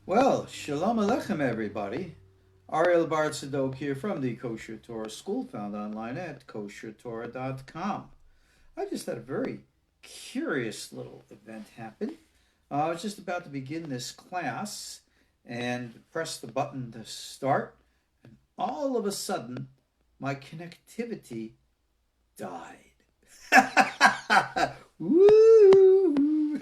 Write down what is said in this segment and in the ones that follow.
Well, shalom aleichem, everybody. Ariel Bar Tzadok here from the KosherTorah School, found online at KosherTorah.com. I just had a very curious little event happen. I was just about to begin this class and press the button to start, and all of a sudden, my connectivity died. Woo!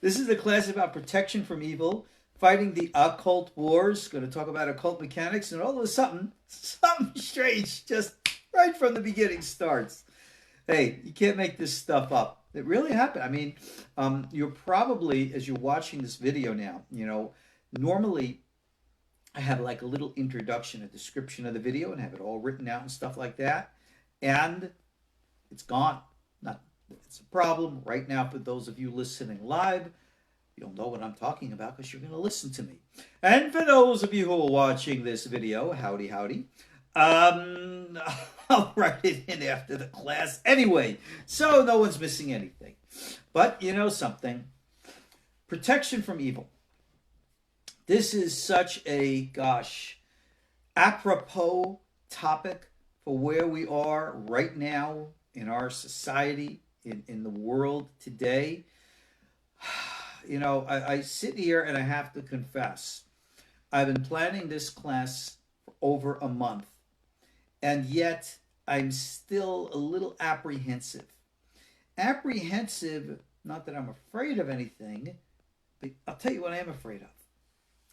This is a class about protection from evil, fighting the occult wars. Going to talk about occult mechanics, and all of a sudden, something strange just right from the beginning starts. Hey, you can't make this stuff up. It really happened. I mean, you're probably, as you're watching this video now, normally I have like a little introduction, a description of the video, and have it all written out and stuff like that. And it's gone. Not it's a problem right now for those of you listening live. You'll know what I'm talking about because you're going to listen to me. And for those of you who are watching this video, howdy, howdy. I'll write it in after the class anyway, so no one's missing anything. But you know something? Protection from evil. This is such a, apropos topic for where we are right now in our society, in the world today. I sit here and I have to confess, I've been planning this class for over a month, and yet I'm still a little apprehensive. Apprehensive, not that I'm afraid of anything, but I'll tell you what I am afraid of.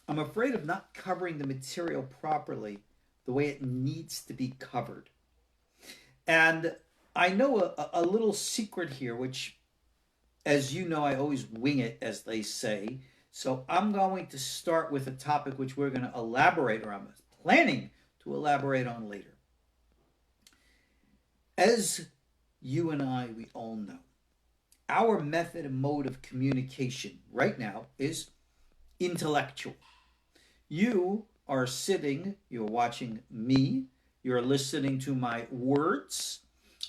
I'm afraid of not covering the material properly the way it needs to be covered. And I know a little secret here, which, as you know, I always wing it, as they say. So I'm going to start with a topic which we're going to elaborate, or I'm planning to elaborate on later. As you and I, we all know, our method and mode of communication right now is intellectual. You are sitting, you're watching me, you're listening to my words.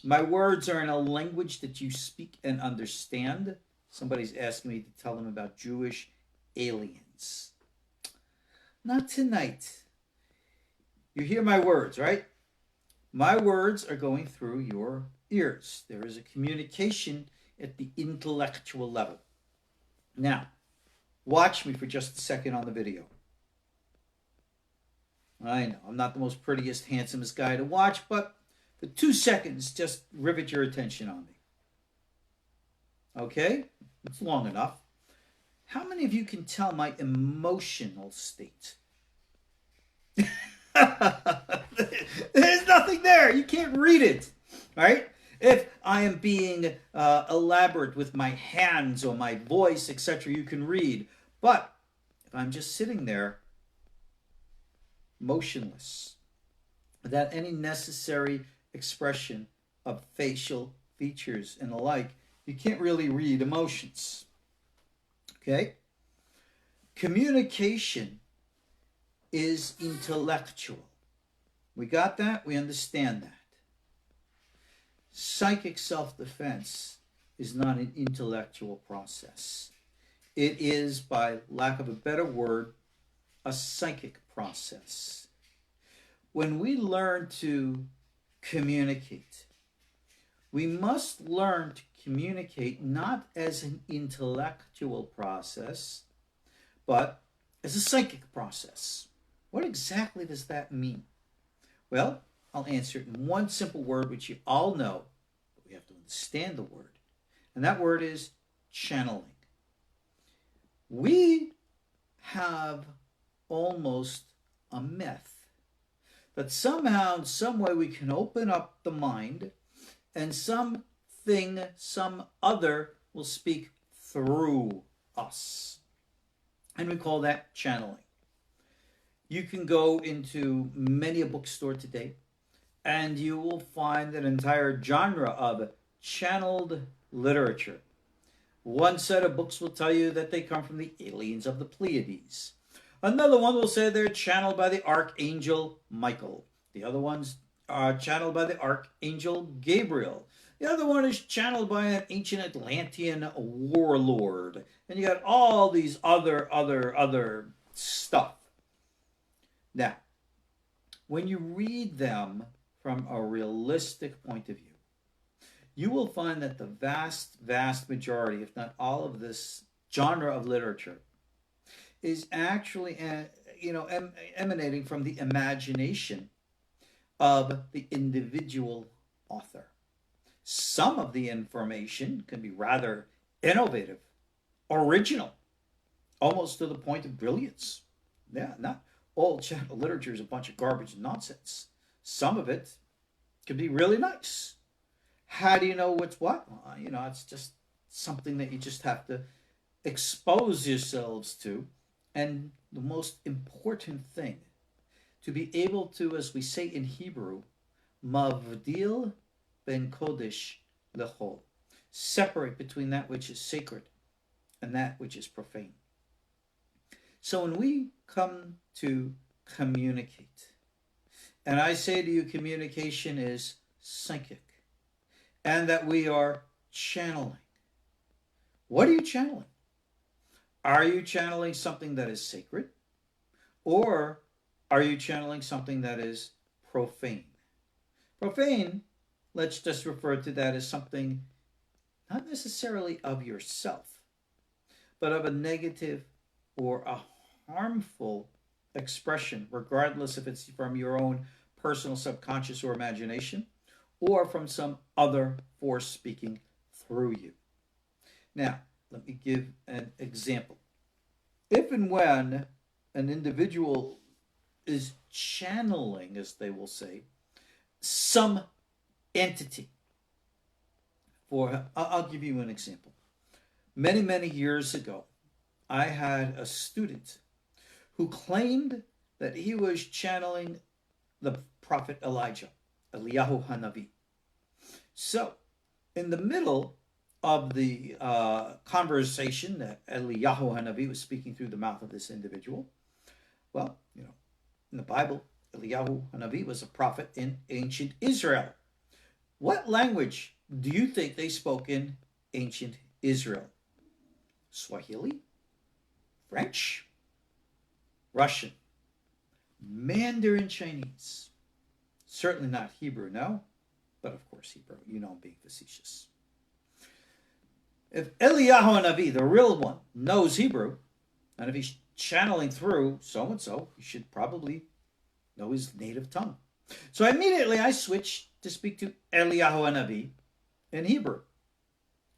My words are in a language that you speak and understand. Somebody's asking me to tell them about Jewish aliens. Not tonight. You hear my words, right? My words are going through your ears. There is a communication at the intellectual level. Now, watch me for just a second on the video. I know, I'm not the most prettiest, handsomest guy to watch, but for 2 seconds, just rivet your attention on me. Okay? It's long enough. How many of you can tell my emotional state? There's nothing there. You can't read it. Right? If I am being elaborate with my hands or my voice, etc., you can read. But if I'm just sitting there, motionless, without any necessary expression of facial features and the like, you can't really read emotions. Okay? Communication is intellectual. We got that? We understand that. Psychic self-defense is not an intellectual process. It is, by lack of a better word, a psychic process. When we learn to communicate, we must learn to communicate not as an intellectual process, but as a psychic process. What exactly does that mean? Well, I'll answer it in one simple word, which you all know, but we have to understand the word. And that word is channeling. We have almost a myth that somehow, in some way, we can open up the mind and something, some other will speak through us. And we call that channeling. You can go into many a bookstore today and you will find an entire genre of channeled literature. One set of books will tell you that they come from the aliens of the Pleiades. Another one will say they're channeled by the Archangel Michael. The other ones are channeled by the Archangel Gabriel. The other one is channeled by an ancient Atlantean warlord. And you got all these other stuff. Now, when you read them from a realistic point of view, you will find that the vast majority, if not all of this genre of literature, is actually, emanating from the imagination of the individual author. Some of the information can be rather innovative, original, almost to the point of brilliance. Yeah, not all channel literature is a bunch of garbage and nonsense. Some of it could be really nice. How do you know what's what? Well, it's just something that you just have to expose yourselves to. And the most important thing, to be able to, as we say in Hebrew, mavdil ben kodesh lechol, separate between that which is sacred and that which is profane. So when we come to communicate, and I say to you communication is psychic, and that we are channeling, what are you channeling? Are you channeling something that is sacred? Or are you channeling something that is profane? Profane, let's just refer to that as something not necessarily of yourself, but of a negative or a harmful expression, regardless if it's from your own personal subconscious or imagination, or from some other force speaking through you. Now, let me give an example. If and when an individual is channeling, as they will say, some entity, I'll give you an example. Many years ago, I had a student who claimed that he was channeling the prophet Elijah, Eliyahu Hanavi. So, in the middle of the conversation that Eliyahu Hanavi was speaking through the mouth of this individual, well, in the Bible, Eliyahu Hanavi was a prophet in ancient Israel. What language do you think they spoke in ancient Israel? Swahili? French? Russian? Mandarin Chinese? Certainly not Hebrew, no? But of course Hebrew. I'm being facetious. If Eliyahu Hanavi, the real one, knows Hebrew, and if he's channeling through so-and-so, he should probably know his native tongue. So immediately I switched to speak to Eliyahu Hanavi in Hebrew.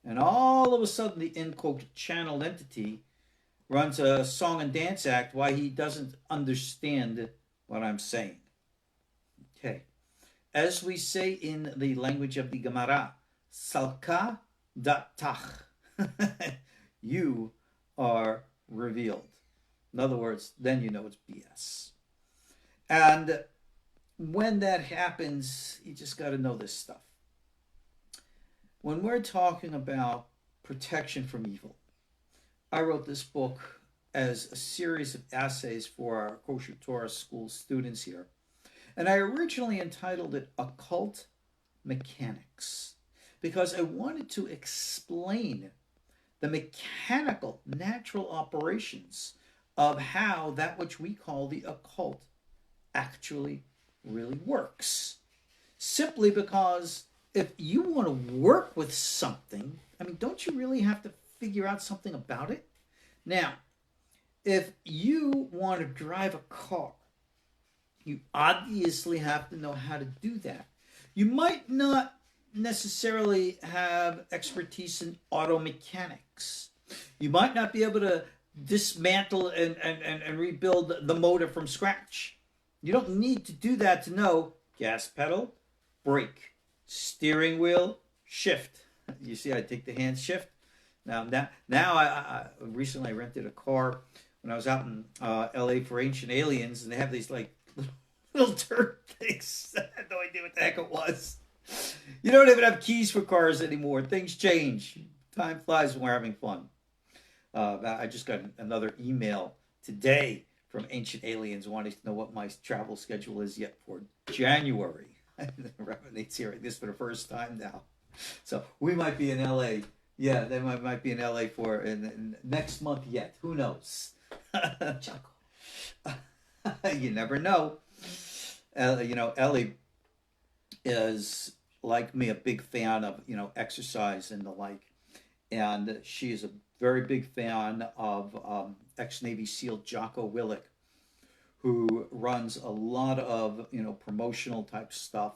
And all of a sudden the, in quote, channeled entity runs a song and dance act why he doesn't understand what I'm saying. Okay. As we say in the language of the Gemara, Salka datach. You are revealed. In other words, then you know it's BS. And when that happens, you just got to know this stuff. When we're talking about protection from evil, I wrote this book as a series of essays for our KosherTorah School students here. And I originally entitled it Occult Mechanics because I wanted to explain the mechanical, natural operations of how that which we call the occult actually really works. Simply because if you want to work with something, don't you really have to figure out something about it? Now, if you want to drive a car, you obviously have to know how to do that. You might not necessarily have expertise in auto mechanics. You might not be able to dismantle and rebuild the motor from scratch. You don't need to do that to know gas pedal, brake, steering wheel, shift. You see, I take the hand shift. Now I recently rented a car when I was out in LA for Ancient Aliens, and they have these like little turd things. I had no idea what the heck it was. You don't even have keys for cars anymore. Things change. Time flies when we're having fun. I just got another email today from Ancient Aliens wanting to know what my travel schedule is yet for January. NaRaNHay's hearing this for the first time now. So we might be in LA. Yeah, they might be in LA for in next month yet. Who knows? You never know. Ellie is like me, a big fan of exercise and the like, and she is a very big fan of ex-Navy SEAL Jocko Willink, who runs a lot of promotional type stuff.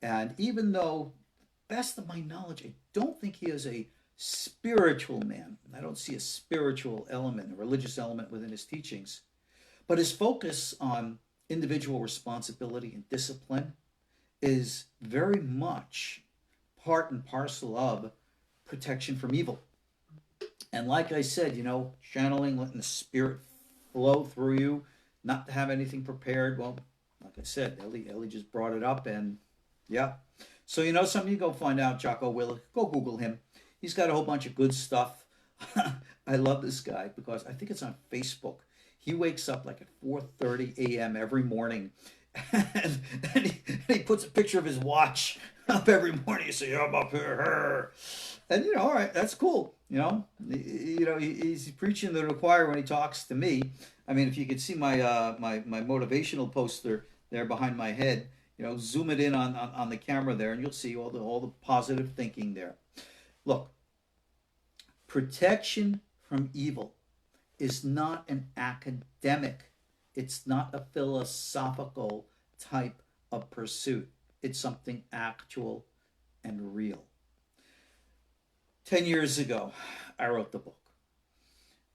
And even though, best of my knowledge, I don't think he is a spiritual man. I don't see a spiritual element, a religious element within his teachings. But his focus on individual responsibility and discipline is very much part and parcel of protection from evil. And like I said, channeling, letting the spirit flow through you, not to have anything prepared. Well, like I said, Ellie just brought it up, and yeah. So something, you go find out Jocko Willink, go Google him. He's got a whole bunch of good stuff. I love this guy because I think it's on Facebook. He wakes up like at 4:30 a.m. every morning, and he puts a picture of his watch up every morning. You say, I'm up here. And all right, that's cool. He's preaching to the choir when he talks to me. I mean, if you could see my my motivational poster there behind my head, zoom it in on the camera there, and you'll see all the positive thinking there. Look, protection from evil is not an academic, it's not a philosophical type of pursuit. It's something actual and real. 10 years ago, I wrote the book.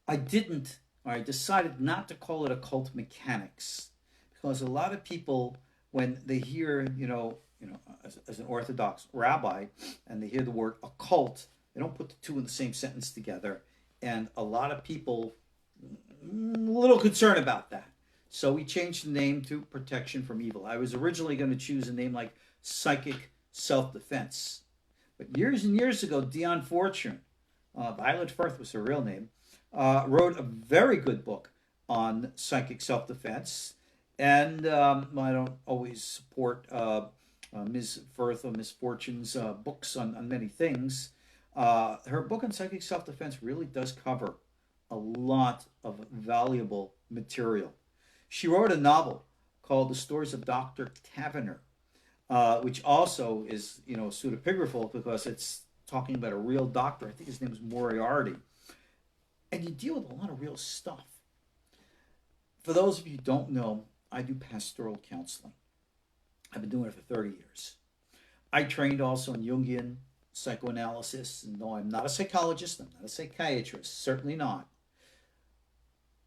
I decided not to call it Occult Mechanics, because a lot of people, when they hear, as an Orthodox rabbi, and they hear the word occult, they don't put the two in the same sentence together. And a lot of people, a little concerned about that. So we changed the name to Protection from Evil. I was originally going to choose a name like Psychic Self-Defense. But years and years ago, Dion Fortune, Violet Firth was her real name, wrote a very good book on psychic self-defense. And I don't always support Ms. Firth or Ms. Fortune's books on many things. Her book on psychic self-defense really does cover a lot of valuable material. She wrote a novel called The Stories of Dr. Tavener, which also is, pseudepigraphal because it's talking about a real doctor. I think his name is Moriarty. And you deal with a lot of real stuff. For those of you who don't know, I do pastoral counseling. I've been doing it for 30 years. I trained also in Jungian psychoanalysis. And no, I'm not a psychologist. I'm not a psychiatrist. Certainly not.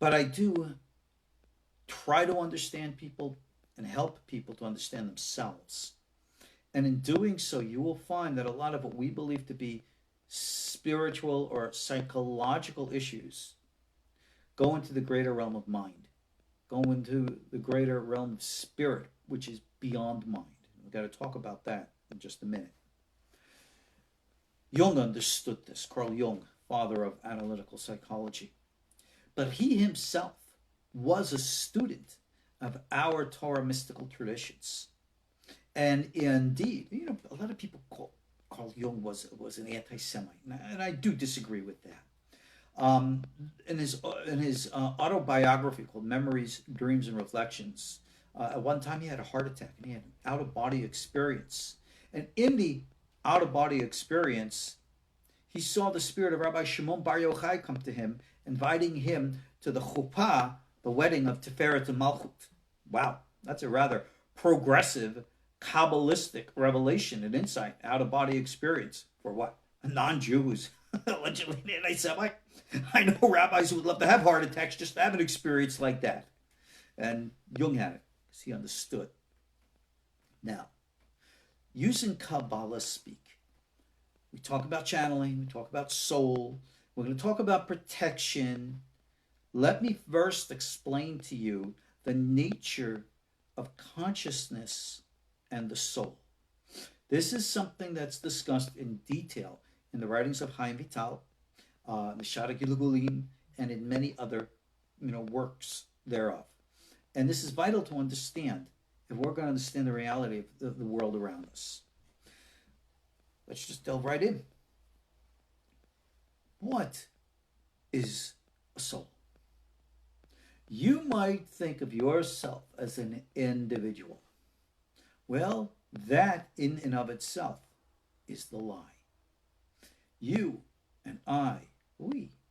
But I do try to understand people and help people to understand themselves. And in doing so, you will find that a lot of what we believe to be spiritual or psychological issues go into the greater realm of mind, go into the greater realm of spirit, which is beyond mind. We've got to talk about that in just a minute. Jung understood this, Carl Jung, father of analytical psychology. But he himself was a student of our Torah mystical traditions. And indeed, a lot of people call Carl Jung was an anti-Semite, and I do disagree with that. In his autobiography called Memories, Dreams, and Reflections, at one time he had a heart attack and he had an out-of-body experience. And in the out-of-body experience, he saw the spirit of Rabbi Shimon Bar Yochai come to him, inviting him to the chuppah, the wedding of Tiferet and Malchut. Wow, that's a rather progressive, Kabbalistic revelation and insight, out-of-body experience for what? A non-Jew who's allegedly an anti-Semite. I know rabbis who would love to have heart attacks just to have an experience like that. And Jung had it because he understood. Now, using Kabbalah speak, we talk about channeling, we talk about soul, we're going to talk about protection. Let me first explain to you the nature of consciousness and the soul. This is something that's discussed in detail in the writings of Chaim Vital, Mishara Gilugulim, and in many other works thereof. And this is vital to understand if we're going to understand the reality of the world around us. Let's just delve right in. What is a soul? You might think of yourself as an individual. Well, that in and of itself is the lie. You and I,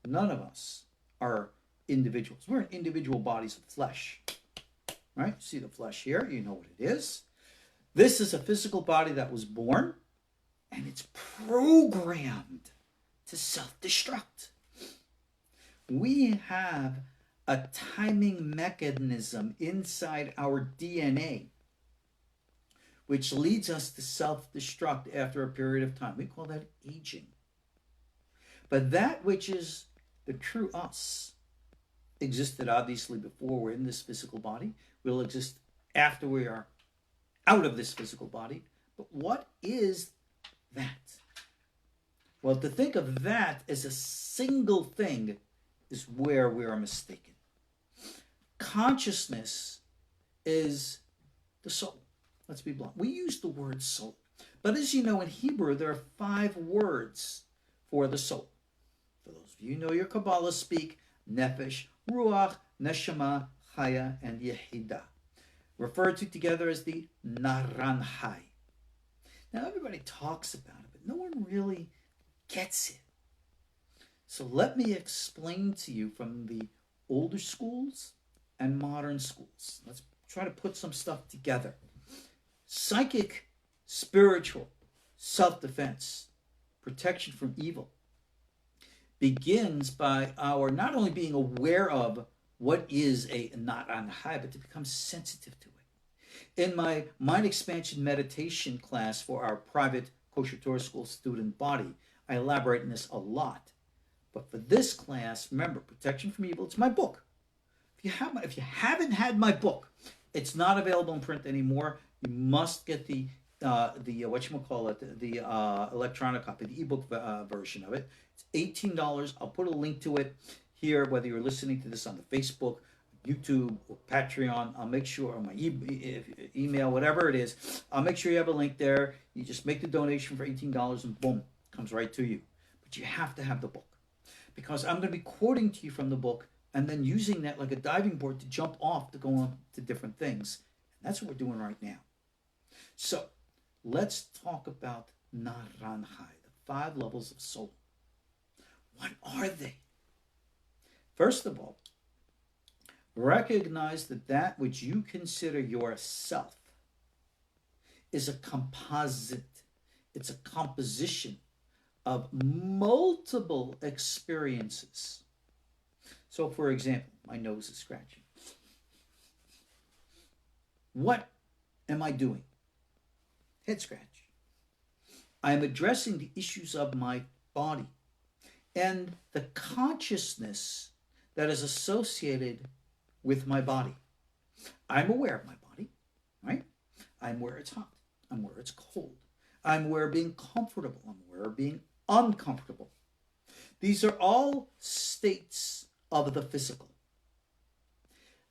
none of us are individuals. We're in individual bodies of flesh. Right? See the flesh here, you know what it is. This is a physical body that was born, and it's programmed to self-destruct. We have a timing mechanism inside our DNA which leads us to self-destruct after a period of time. We call that aging. But that which is the true us existed obviously before we're in this physical body, will exist after we are out of this physical body. But what is that? Well, to think of that as a single thing is where we are mistaken. Consciousness is the soul. Let's be blunt. We use the word soul. But as you know, in Hebrew, there are 5 words for the soul. For those of you who know your Kabbalah speak, Nefesh, Ruach, Neshama, Chaya, and Yehidah, referred to together as the NaRaNHaY. Now, everybody talks about it, but no one really gets it. So let me explain to you from the older schools and modern schools. Let's try to put some stuff together. Psychic, spiritual, self-defense, protection from evil begins by our not only being aware of what is a NaRaNHaY, but to become sensitive to it. In my mind expansion meditation class for our private KosherTorah School student body, I elaborate on this a lot. But for this class, remember, protection from evil, it's my book. If you haven't had my book, it's not available in print anymore. You must get the electronic copy, the eBook version of it. It's $18. I'll put a link to it here, whether you're listening to this on the Facebook, YouTube, or Patreon. I'll make sure on my email, whatever it is, I'll make sure you have a link there. You just make the donation for $18 and boom, it comes right to you. But you have to have the book, because I'm going to be quoting to you from the book and then using that like a diving board to jump off to go on to different things. And that's what we're doing right now. So let's talk about NaRaNHaY, the 5 levels of soul. What are they? First of all, recognize that which you consider yourself is a composite. It's a composition of multiple experiences. So, for example, my nose is scratching. What am I doing? Head scratch. I am addressing the issues of my body and the consciousness that is associated with my body. I'm aware of my body, right? I'm aware it's hot. I'm aware it's cold. I'm aware of being comfortable. I'm aware of being uncomfortable. These are all states of the physical.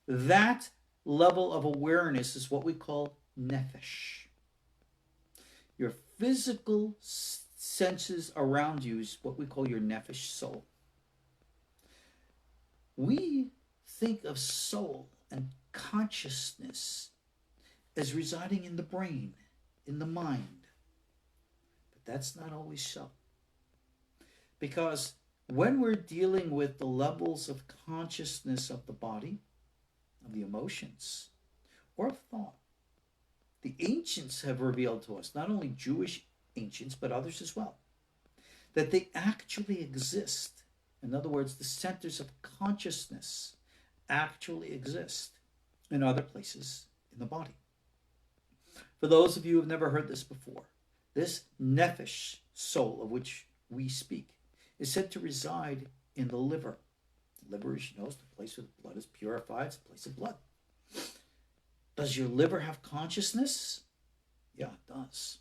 That level of awareness is what we call Nefesh. Your physical senses around you is what we call your Nefesh soul. We think of soul and consciousness as residing in the brain, in the mind. But that's not always so. Because when we're dealing with the levels of consciousness of the body, of the emotions, or of thought, the ancients have revealed to us, not only Jewish ancients, but others as well, that they actually exist. In other words, the centers of consciousness actually exist in other places in the body. For those of you who have never heard this before, this Nefesh soul of which we speak is said to reside in the liver. The liver, as you know, is the place where the blood is purified. It's a place of blood. Does your liver have consciousness? Yeah, it does.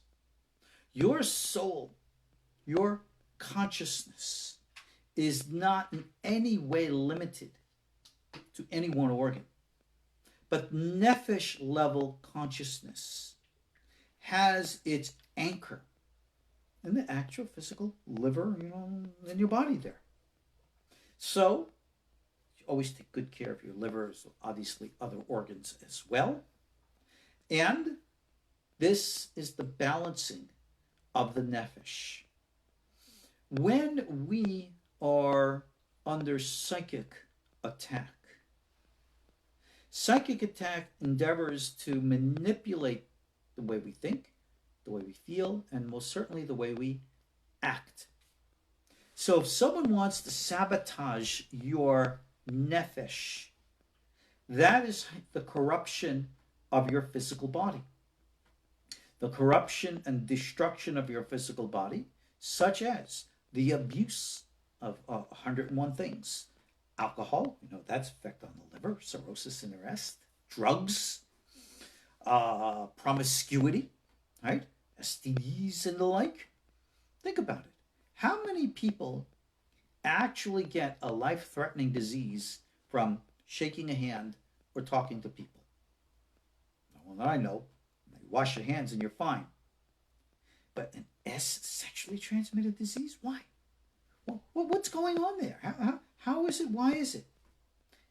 Your soul, your consciousness is not in any way limited to any one organ. But Nefesh level consciousness has its anchor in the actual physical liver, in your body there. So, always take good care of your liver, so obviously other organs as well. And this is the balancing of the Nefesh. When we are under psychic attack endeavors to manipulate the way we think, the way we feel, and most certainly the way we act. So if someone wants to sabotage your Nefesh, that is the corruption of your physical body. The corruption and destruction of your physical body, such as the abuse of 101 things. Alcohol, that's effect on the liver, cirrhosis and the rest. Drugs, promiscuity, right? STDs and the like. Think about it. How many people actually get a life-threatening disease from shaking a hand or talking to people? No one that I know. You wash your hands and you're fine. But an sexually transmitted disease? Why? Well, what's going on there? How is it? Why is it?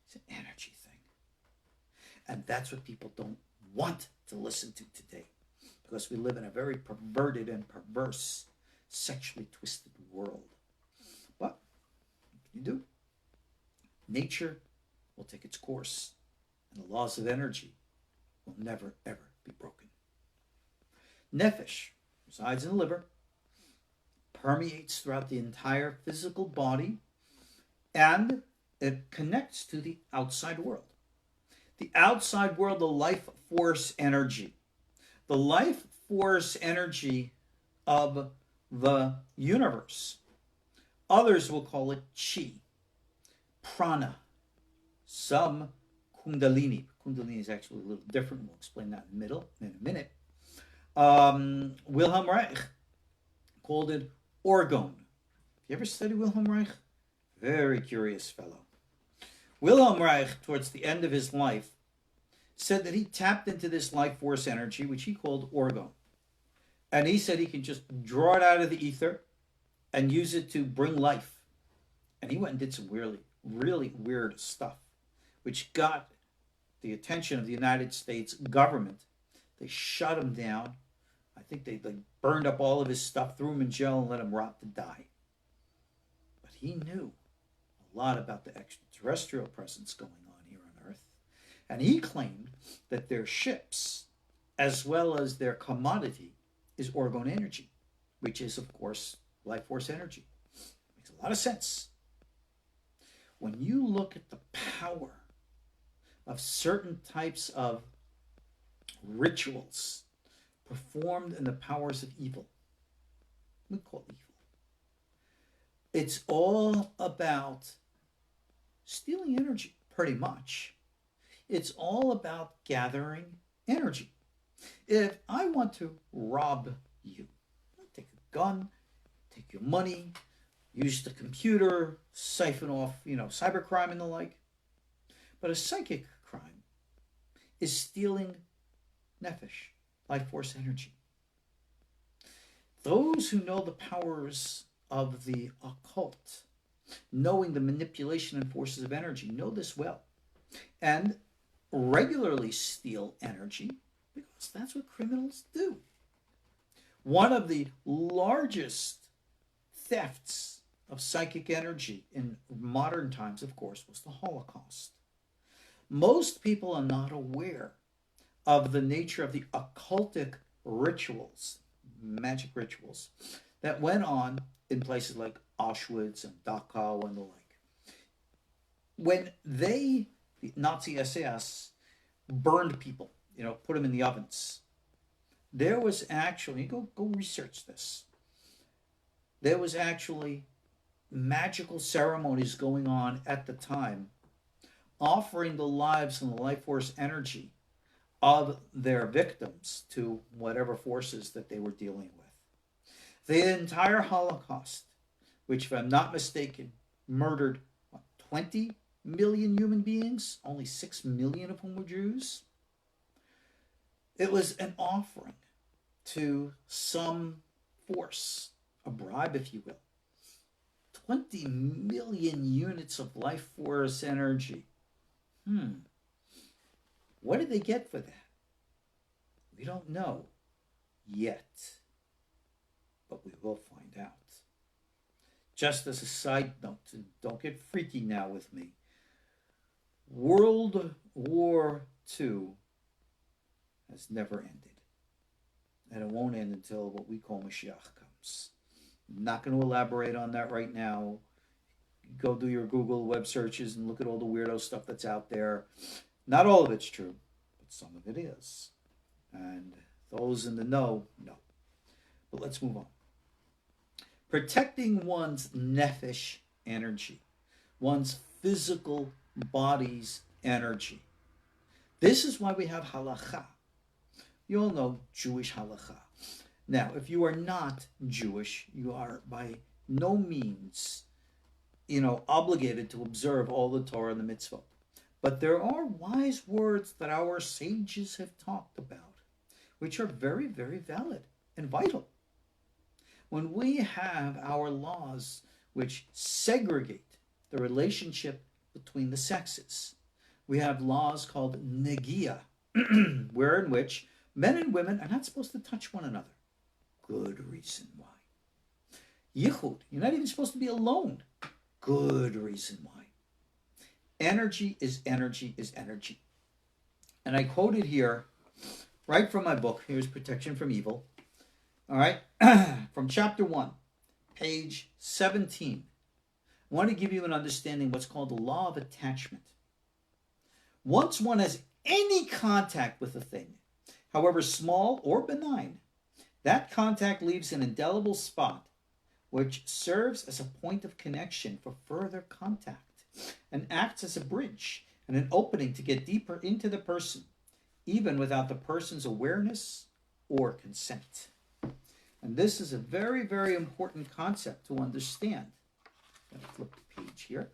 It's an energy thing. And that's what people don't want to listen to today, because we live in a very perverted and perverse, sexually twisted world. But what can you do? Nature will take its course, and the laws of energy will never, ever be broken. Nefesh resides in the liver, permeates throughout the entire physical body, and it connects to the outside world. The outside world, the life force energy. The life force energy of the universe. Others will call it chi, prana, some kundalini. Kundalini is actually a little different. We'll explain that in a minute. Wilhelm Reich called it orgone. You ever study Wilhelm Reich? Very curious fellow. Wilhelm Reich, towards the end of his life, said that he tapped into this life force energy, which he called orgone. And he said he could just draw it out of the ether and use it to bring life. And he went and did some really weird stuff, which got the attention of the United States government. They shut him down. I think they burned up all of his stuff, threw him in jail, and let him rot to die. But he knew a lot about the extraterrestrial presence going on here on Earth. And he claimed that their ships, as well as their commodity, is orgone energy, which is, of course, life force energy. Makes a lot of sense. When you look at the power of certain types of rituals performed in the powers of evil, we call it evil. It's all about stealing energy, pretty much. It's all about gathering energy. If I want to rob you, I'll take a gun, take your money, use the computer, siphon off, cybercrime and the like. But a psychic crime is stealing Nefesh, life force energy. Those who know the powers of the occult, knowing the manipulation and forces of energy, know this well, and regularly steal energy because that's what criminals do. One of the largest thefts of psychic energy in modern times, of course, was the Holocaust. Most people are not aware of the nature of the occultic rituals, magic rituals, that went on in places like Auschwitz and Dachau and the like. When the Nazi SS, burned people, put them in the ovens, there was actually, go research this, there was actually magical ceremonies going on at the time, offering the lives and the life force energy of their victims to whatever forces that they were dealing with. The entire Holocaust, which, if I'm not mistaken, murdered 20 million human beings, only 6 million of whom were Jews. It was an offering to some force, a bribe, if you will, to 20 million units of life force energy. What did they get for that? We don't know yet, but we will find out. Just as a side note, and don't get freaky now with me, World War II has never ended. And it won't end until what we call Mashiach comes. I'm not going to elaborate on that right now. Go do your Google web searches and look at all the weirdo stuff that's out there. Not all of it's true, but some of it is. And those in the know. But let's move on. Protecting one's Nefesh energy, one's physical body's energy. This is why we have halakha. You all know Jewish halakha. Now, if you are not Jewish, you are by no means, obligated to observe all the Torah and the mitzvot. But there are wise words that our sages have talked about, which are very, very valid and vital. When we have our laws which segregate the relationship between the sexes, we have laws called negia, in which men and women are not supposed to touch one another. Good reason why. Yichud, you're not even supposed to be alone. Good reason why. Energy is energy is energy. And I quoted here, right from my book, here's Protection from Evil. All right, from chapter 1, page 17. I want to give you an understanding of what's called the law of attachment. Once one has any contact with a thing, however small or benign, that contact leaves an indelible spot which serves as a point of connection for further contact and acts as a bridge and an opening to get deeper into the person, even without the person's awareness or consent. And this is a very, very important concept to understand. I'm going to flip the page here.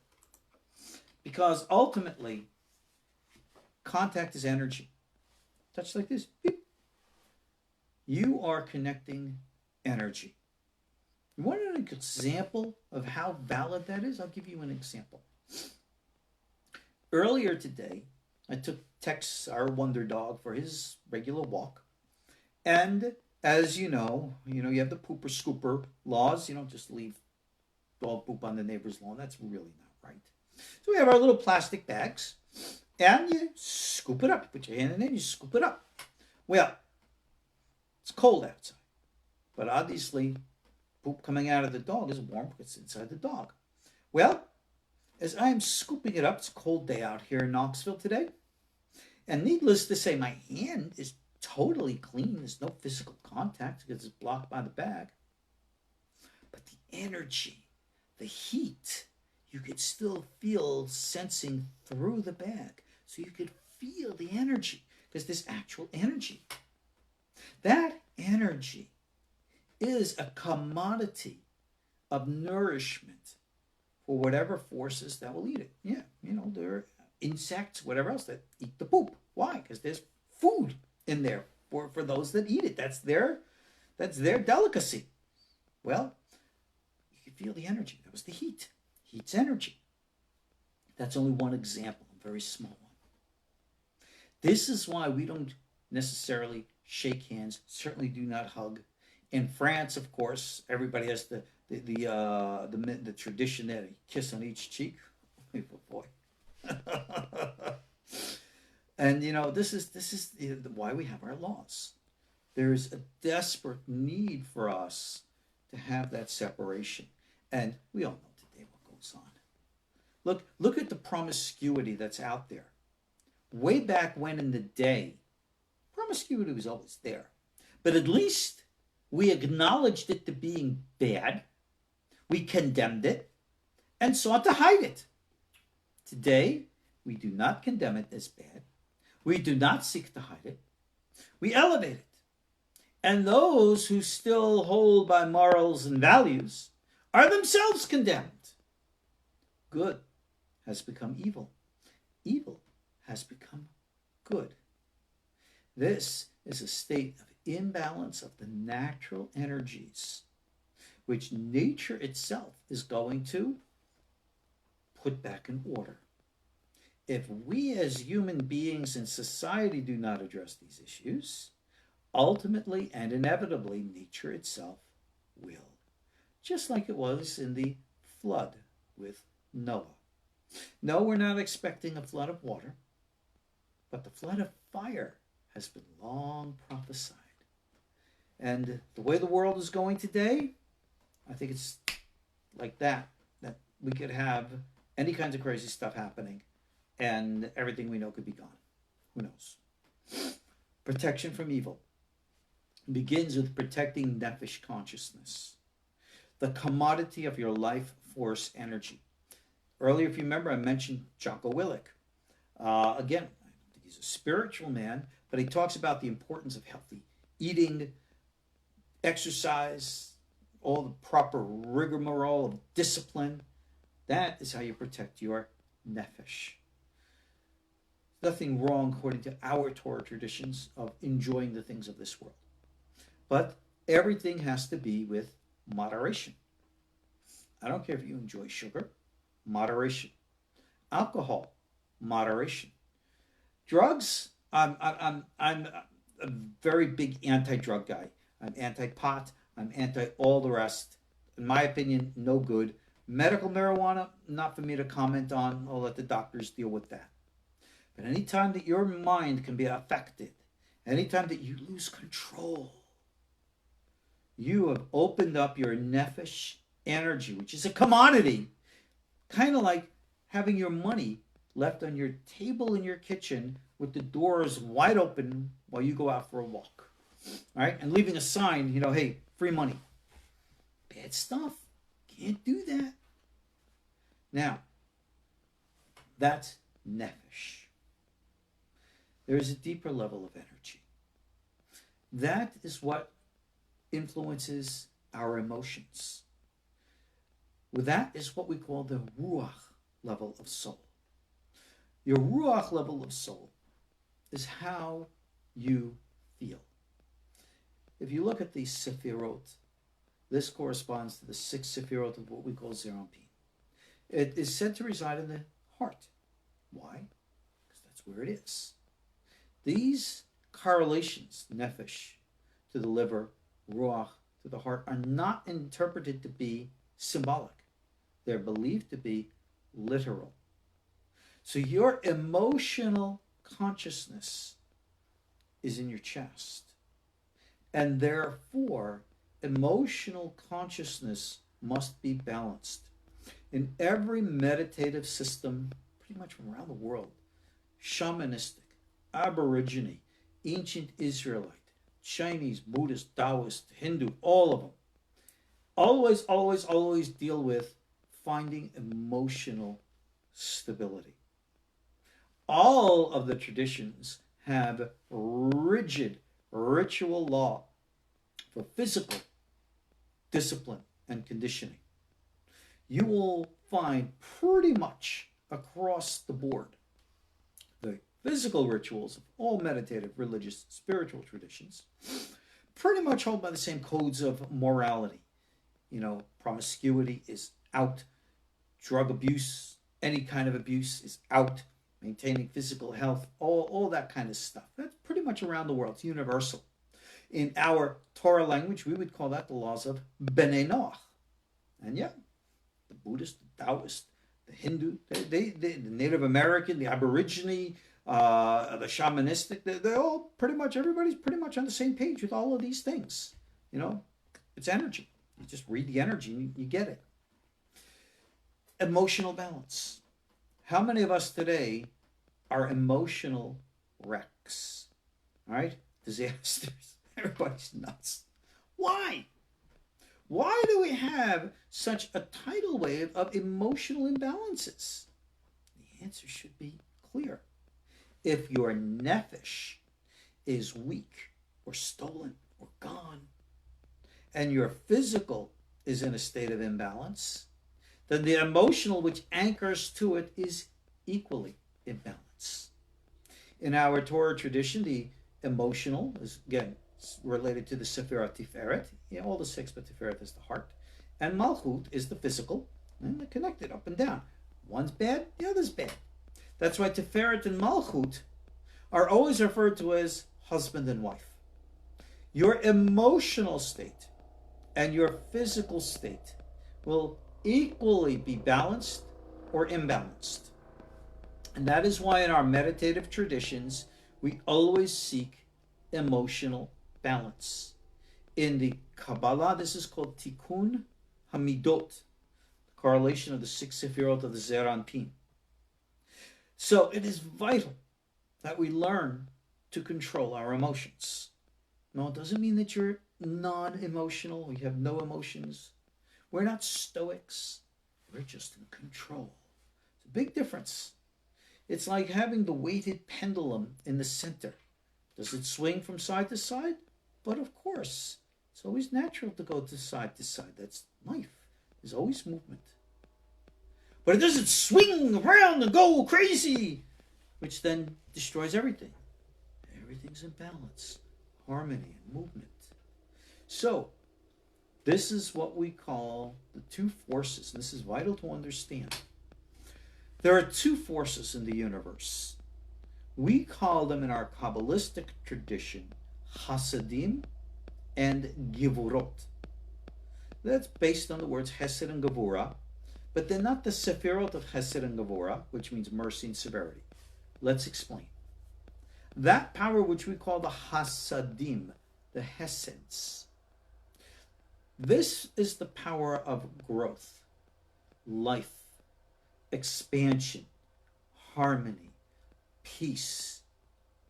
Because ultimately, contact is energy. Touch like this. Beep. You are connecting energy. You want an example of how valid that is? I'll give you an example. Earlier today, I took Tex, our wonder dog, for his regular walk. And as you know, you have the pooper scooper laws. You don't just leave dog poop on the neighbor's lawn. That's really not right. So we have our little plastic bags. And you scoop it up. You put your hand in it and you scoop it up. Well, it's cold outside. But obviously, poop coming out of the dog is warm because it's inside the dog. Well, as I'm scooping it up, it's a cold day out here in Knoxville today. And needless to say, my hand is totally clean. There's no physical contact because it's blocked by the bag. But the energy, the heat, you could still feel sensing through the bag. So you could feel the energy because there's actual energy. That energy is a commodity of nourishment for whatever forces that will eat it. Yeah, there are insects, whatever else, that eat the poop. Why? Because there's food in there for those that eat it. That's their delicacy. Well, you can feel the energy. That was the heat. Heat's energy. That's only one example, a very small one. This is why we don't necessarily shake hands, certainly do not hug. In France, of course, everybody has the tradition there, a kiss on each cheek. Oh boy. And this is why we have our laws. There's a desperate need for us to have that separation. And we all know today what goes on. Look at the promiscuity that's out there. Way back when in the day, promiscuity was always there. But at least we acknowledged it to being bad. We condemned it and sought to hide it. Today, we do not condemn it as bad. We do not seek to hide it. We elevate it. And those who still hold by morals and values are themselves condemned. Good has become evil. Evil has become good. This is a state of imbalance of the natural energies, which nature itself is going to put back in order. If we as human beings in society do not address these issues, ultimately and inevitably nature itself will. Just like it was in the flood with Noah. No, we're not expecting a flood of water, but the flood of fire has been long prophesied. And the way the world is going today, I think it's like that we could have any kinds of crazy stuff happening and everything we know could be gone. Who knows? Protection from evil begins with protecting Nefesh consciousness, the commodity of your life force energy. Earlier, if you remember, I mentioned Jocko Willink. Again, I think he's a spiritual man, but he talks about the importance of healthy eating, exercise, all the proper rigmarole of discipline. That is how you protect your Nefesh. Nothing wrong, according to our Torah traditions, of enjoying the things of this world. But everything has to be with moderation. I don't care if you enjoy sugar, moderation. Alcohol, moderation. Drugs, I'm a very big anti-drug guy. I'm anti-pot. I'm anti all the rest. In my opinion, no good. Medical marijuana, not for me to comment on. I'll let the doctors deal with that. But anytime that your mind can be affected, anytime that you lose control, you have opened up your Nefesh energy, which is a commodity, kind of like having your money left on your table in your kitchen with the doors wide open while you go out for a walk. All right? And leaving a sign, hey, free money. Bad stuff. Can't do that. Now, that's Nefesh. There is a deeper level of energy. That is what influences our emotions. That is what we call the Ruach level of soul. Your Ruach level of soul is how you feel. If you look at the Sefirot, this corresponds to the 6 Sefirot of what we call Zerampin. It is said to reside in the heart. Why? Because that's where it is. These correlations, Nefesh to the liver, Ruach to the heart, are not interpreted to be symbolic. They're believed to be literal. So your emotional consciousness is in your chest. And therefore, emotional consciousness must be balanced. In every meditative system, pretty much from around the world, shamanistic, Aborigine, ancient Israelite, Chinese, Buddhist, Taoist, Hindu, all of them, always, always, always deal with finding emotional stability. All of the traditions have rigid ritual law for physical discipline and conditioning. You will find pretty much across the board the physical rituals of all meditative, religious, spiritual traditions pretty much hold by the same codes of morality. Promiscuity is out. Drug abuse, any kind of abuse is out. Maintaining physical health, all that kind of stuff. That's pretty much around the world. It's universal. In our Torah language, we would call that the laws of Bnei Noach. And yeah, the Buddhist, the Taoist, the Hindu, the Native American, the Aborigine, the shamanistic, they're all everybody's pretty much on the same page with all of these things. It's energy. You just read the energy and you get it. Emotional balance. How many of us today are emotional wrecks? All right? Disasters. Everybody's nuts. Why? Why do we have such a tidal wave of emotional imbalances? The answer should be clear. If your Nefesh is weak or stolen or gone, and your physical is in a state of imbalance, then the emotional which anchors to it is equally imbalanced. In our Torah tradition, the emotional is, again, related to the Sephirah Tiferet. All the 6, but Tiferet is the heart. And Malchut is the physical, and they're connected up and down. One's bad, the other's bad. That's why Tiferet and Malchut are always referred to as husband and wife. Your emotional state and your physical state will equally be balanced or imbalanced. And that is why in our meditative traditions, we always seek emotional balance. In the Kabbalah, this is called Tikkun Hamidot, the correlation of the 6 Sefirot of the Zeir Anpin. So it is vital that we learn to control our emotions. No, it doesn't mean that you're non-emotional, you have no emotions. We're not stoics, we're just in control. It's a big difference. It's like having the weighted pendulum in the center. Does it swing from side to side? But of course, it's always natural to go to side. That's life. There's always movement. But it doesn't swing around and go crazy, which then destroys everything. Everything's in balance, harmony, and movement. So, this is what we call the two forces. And this is vital to understand. There are two forces in the universe. We call them in our Kabbalistic tradition Hasadim and Givurot. That's based on the words Hesed and Gevurah, but they're not the Sefirot of Hesed and Gevurah, which means mercy and severity. Let's explain. That power which we call the Hasadim, the Heseds, this is the power of growth, life, expansion, harmony, peace,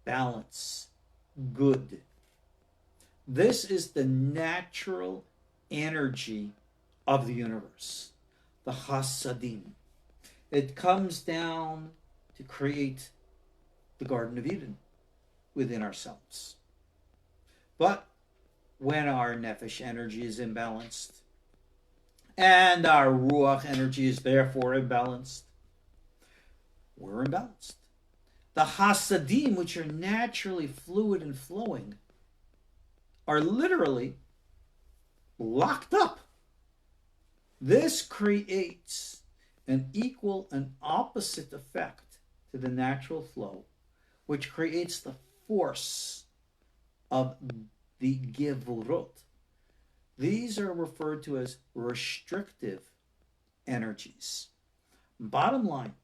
balance, good. This is the natural energy of the universe, the Hasadim. It comes down to create the Garden of Eden within ourselves. But when our Nefesh energy is imbalanced, and our Ruach energy is therefore imbalanced, we're imbalanced. The Hasadim, which are naturally fluid and flowing, are literally locked up. This creates an equal and opposite effect to the natural flow, which creates the force of the Gevurot. These are referred to as restrictive energies. Bottom line,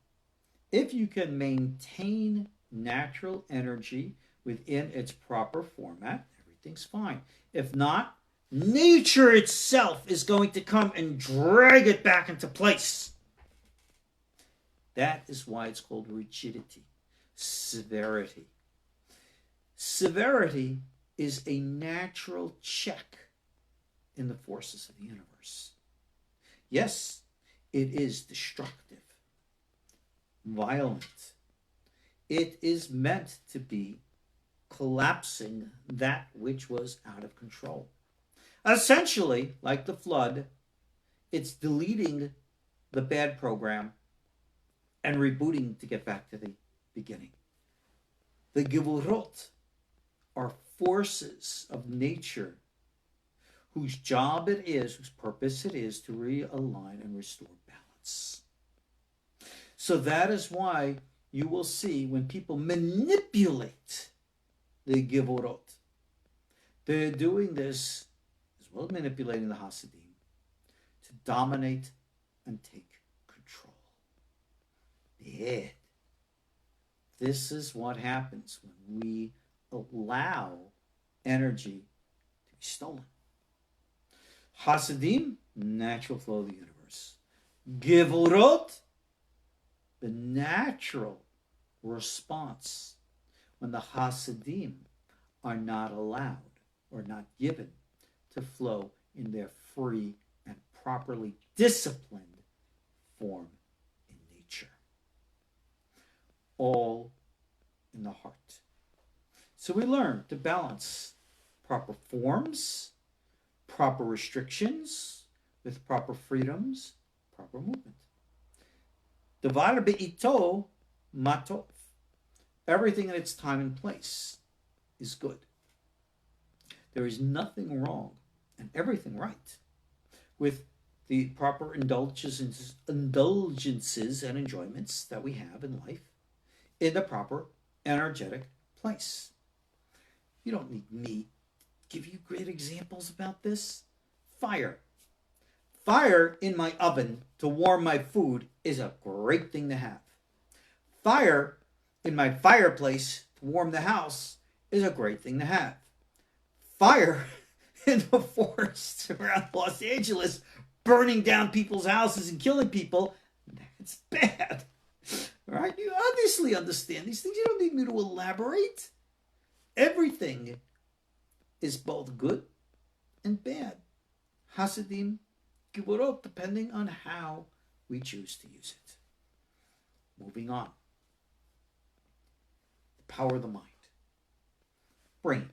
if you can maintain natural energy within its proper format, everything's fine. If not, nature itself is going to come and drag it back into place. That is why it's called rigidity, severity. Severity is a natural check in the forces of the universe. Yes, it is destructive, violent. It is meant to be collapsing that which was out of control. Essentially, like the flood, it's deleting the bad program and rebooting to get back to the beginning. The Gevurot are forces of nature whose job it is, whose purpose it is to realign and restore balance. So that is why you will see when people manipulate the Gevurot, they're doing this as well as manipulating the Hasidim to dominate and take control. Bad. This is what happens when we allow energy to be stolen. Hasidim, natural flow of the universe. Gevurot, the natural response when the Hasidim are not allowed or not given to flow in their free and properly disciplined form in nature. All in the heart. So we learn to balance proper forms, proper restrictions with proper freedoms, proper movement. Devar be'ito matov. Everything in its time and place is good. There is nothing wrong and everything right with the proper indulgences and enjoyments that we have in life in the proper energetic place. You don't need me to give you great examples about this. Fire. Fire in my oven to warm my food is a great thing to have. Fire in my fireplace to warm the house is a great thing to have. Fire in the forests around Los Angeles, burning down people's houses and killing people, that's bad. Right? You obviously understand these things. You don't need me to elaborate. Everything is both good and bad. Hasidim, Gevurot, depending on how we choose to use it. Moving on. The power of the mind. Brain.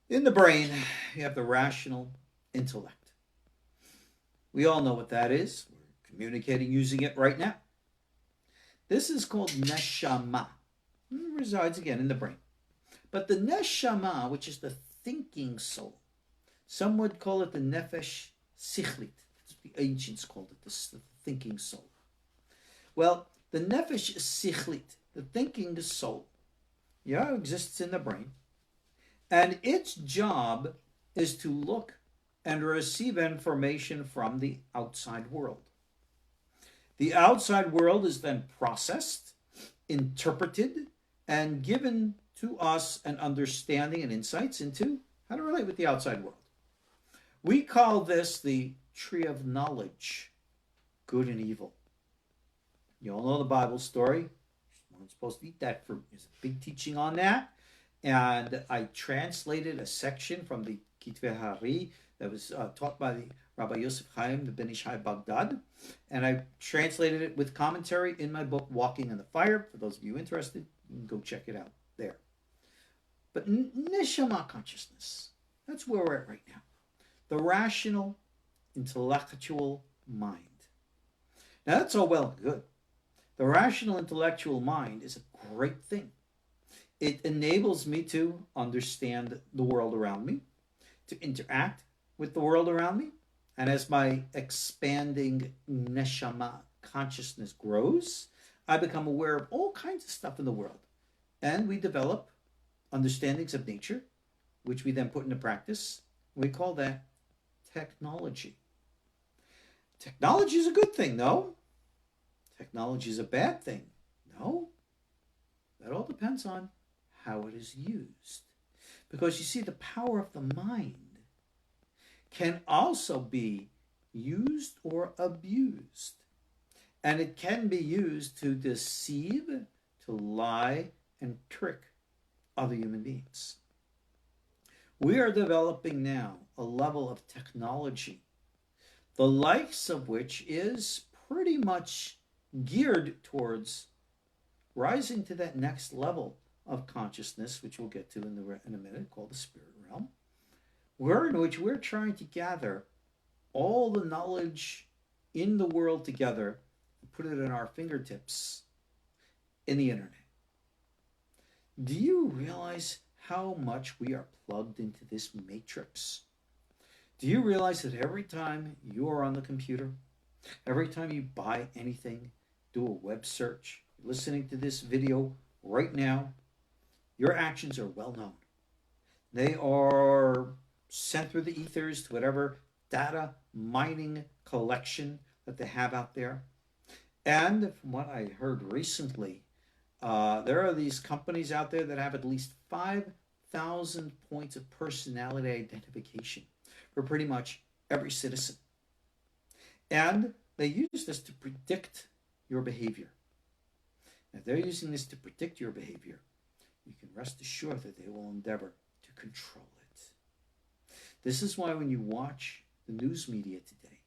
In the brain, you have the rational intellect. We all know what that is. We're communicating using it right now. This is called neshama. It resides again in the brain. But the neshama, which is the thinking soul, some would call it the Nefesh sichlit. The ancients called it the thinking soul. Well, the Nefesh sichlit, the thinking soul, exists in the brain. And its job is to look and receive information from the outside world. The outside world is then processed, interpreted, and given to us an understanding and insights into how to relate with the outside world. We call this the tree of knowledge, good and evil. You all know the Bible story. We're supposed to eat that fruit. There's a big teaching on that. And I translated a section from the Kitvei Hari that was taught by the Rabbi Yosef Chaim, the Ben Ish Hai Baghdad. And I translated it with commentary in my book, Walking in the Fire. For those of you interested, you can go check it out there. But neshama consciousness, that's where we're at right now. The rational, intellectual mind. Now that's all well and good. The rational, intellectual mind is a great thing. It enables me to understand the world around me, to interact with the world around me. And as my expanding neshama consciousness grows, I become aware of all kinds of stuff in the world. And we develop understandings of nature, which we then put into practice. We call that technology. Technology is a good thing, no? Technology is a bad thing, no? That all depends on how it is used. Because you see, the power of the mind can also be used or abused. And it can be used to deceive, to lie, and trick other human beings. We are developing now a level of technology, the likes of which is pretty much geared towards rising to that next level of consciousness, which we'll get to in a minute, called the spirit realm, in which we're trying to gather all the knowledge in the world together and put it at our fingertips in the internet. Do you realize how much we are plugged into this matrix? Do you realize that every time you are on the computer, every time you buy anything, do a web search, listening to this video right now, your actions are well known. They are sent through the ethers to whatever data mining collection that they have out there. And from what I heard recently, there are these companies out there that have at least 5,000 points of personality identification for pretty much every citizen. And they use this to predict your behavior. If they're using this to predict your behavior, you can rest assured that they will endeavor to control it. This is why when you watch the news media today,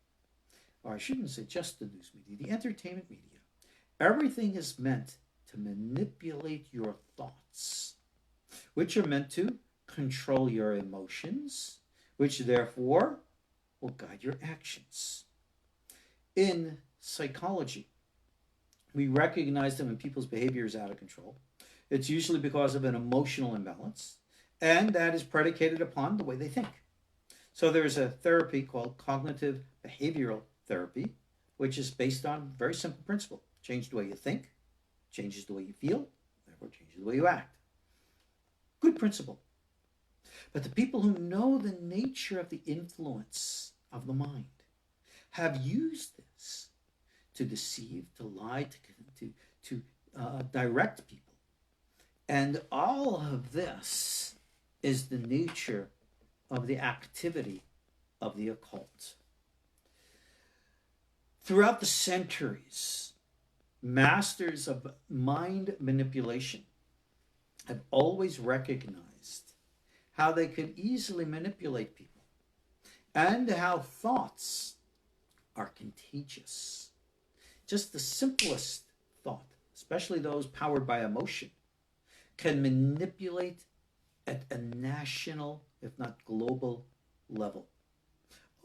or I shouldn't say just the news media, the entertainment media, everything is meant to manipulate your thoughts, which are meant to control your emotions, which therefore will guide your actions. In psychology, we recognize that when people's behavior is out of control, it's usually because of an emotional imbalance, and that is predicated upon the way they think. So there's a therapy called cognitive behavioral therapy, which is based on a very simple principle. Change the way you think, changes the way you feel, therefore changes the way you act. Good principle. But the people who know the nature of the influence of the mind have used this to deceive, to lie, to direct people. And all of this is the nature of the activity of the occult. Throughout the centuries, masters of mind manipulation have always recognized how they could easily manipulate people and how thoughts are contagious. Just the simplest thought, especially those powered by emotion, can manipulate at a national, if not global, level.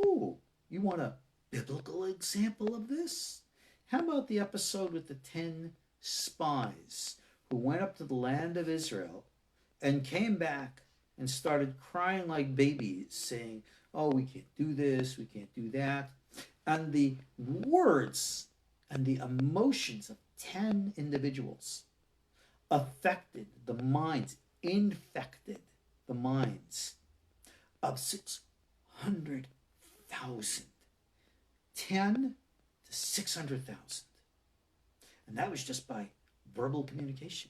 Oh, you want a biblical example of this? How about the episode with the 10 spies who went up to the land of Israel and came back and started crying like babies, saying, oh, we can't do this, we can't do that. And the words and the emotions of 10 individuals affected the minds, infected the minds of 600,000. 10 to 600,000. And that was just by verbal communication.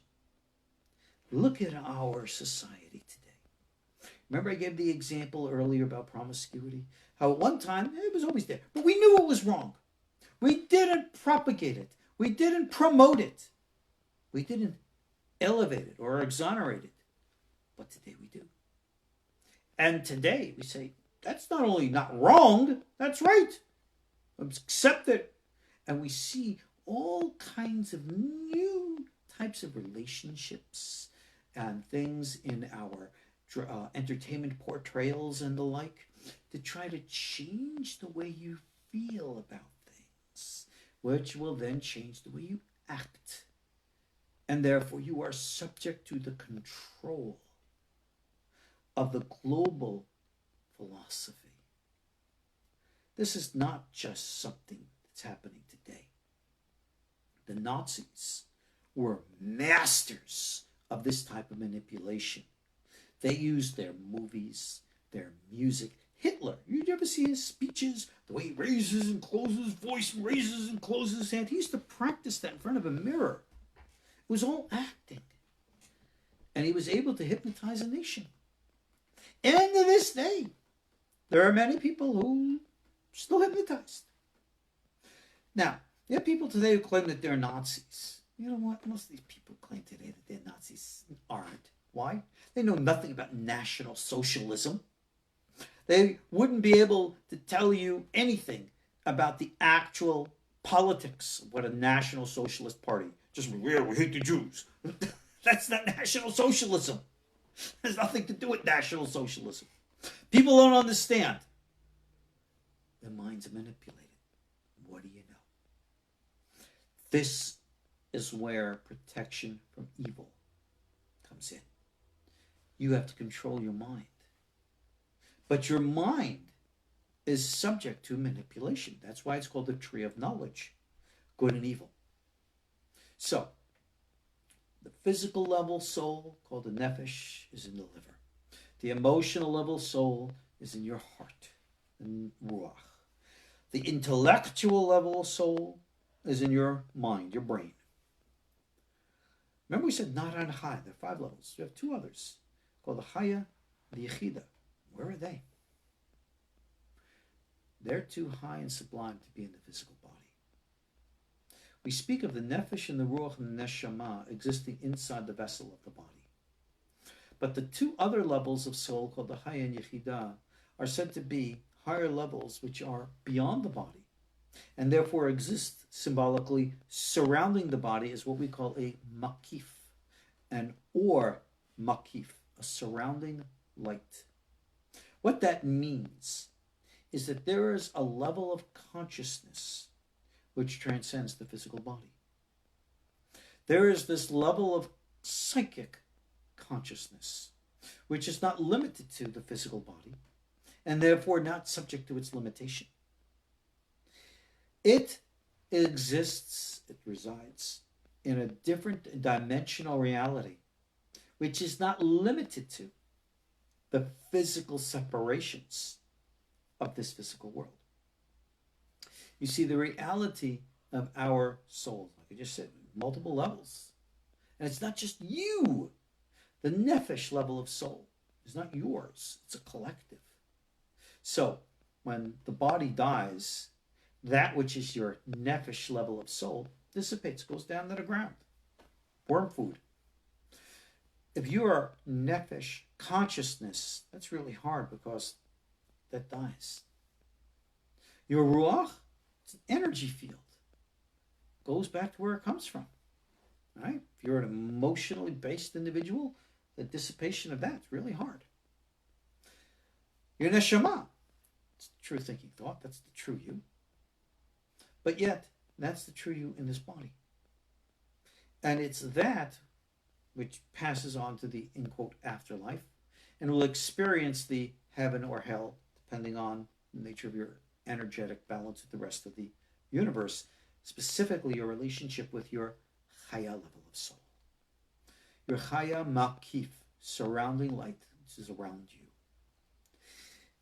Look at our society today. Remember I gave the example earlier about promiscuity? How at one time, it was always there, but we knew it was wrong. We didn't propagate it. We didn't promote it. We didn't elevate it or exonerate it. But today we do. And today we say, that's not only not wrong, that's right. Accept it. And we see all kinds of new types of relationships and things in our entertainment portrayals and the like to try to change the way you feel about things, which will then change the way you act. And therefore you are subject to the control of the global philosophy. This is not just something that's happening today. The Nazis were masters of this type of manipulation. They used their movies, their music. Hitler, you ever see his speeches? The way he raises and closes his voice, raises and closes his hand. He used to practice that in front of a mirror. It was all acting. And he was able to hypnotize a nation. And to this day, there are many people who are still hypnotized. Now, there are people today who claim that they're Nazis. You know what? Most of these people claim today that they're Nazis aren't. Why? They know nothing about National Socialism. They wouldn't be able to tell you anything about the actual politics of what a National Socialist Party. Just, yeah, we hate the Jews. That's not National Socialism. There's nothing to do with National Socialism. People don't understand. Their minds are manipulated. What do you know? This is where protection from evil comes in. You have to control your mind. But your mind is subject to manipulation. That's why it's called the tree of knowledge, good and evil. So, the physical level soul, called the Nefesh, is in the liver. The emotional level soul is in your heart, in Ruach. The intellectual level soul is in your mind, your brain. Remember we said NaRaNHaY, there are 5 levels. You have 2 others, called the Chaya and the Yechida. Where are they? They're too high and sublime to be in the physical body. We speak of the Nefesh and the Ruach and the Neshama existing inside the vessel of the body. But the 2 other levels of soul, called the Chaya and Yechida, are said to be higher levels which are beyond the body, and therefore exist symbolically surrounding the body as what we call a makif, or makif, a surrounding light. What that means is that there is a level of consciousness which transcends the physical body. There is this level of psychic consciousness which is not limited to the physical body, and therefore not subject to its limitation. It exists, it resides in a different dimensional reality, which is not limited to the physical separations of this physical world. You see, the reality of our soul, like I just said, multiple levels. And it's not just you. The Nefesh level of soul is not yours. It's a collective. So when the body dies, that which is your Nefesh level of soul dissipates, goes down to the ground. Worm food. If you are Nefesh consciousness, that's really hard because that dies. Your Ruach, it's an energy field. Goes back to where it comes from. Right? If you're an emotionally based individual, the dissipation of that's really hard. Your Neshama, it's the true thinking thought, that's the true you. But yet, that's the true you in this body. And it's that which passes on to the, in quote, afterlife, and will experience the heaven or hell, depending on the nature of your energetic balance with the rest of the universe, specifically your relationship with your Chaya level of soul. Your Chaya Makif, surrounding light, which is around you.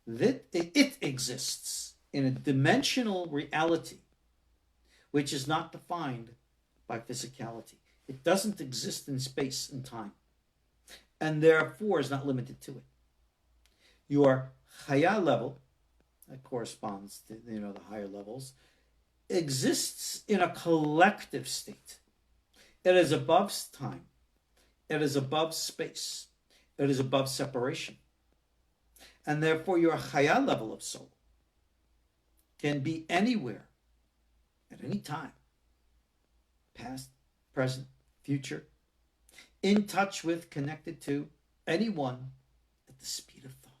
That it exists in a dimensional reality which is not defined by physicality. It doesn't exist in space and time, and therefore is not limited to it. Your Chaya level, that corresponds to the higher levels, exists in a collective state. It is above time. It is above space. It is above separation. And therefore your Chaya level of soul can be anywhere, at any time, past, present, future, in touch with, connected to anyone at the speed of thought.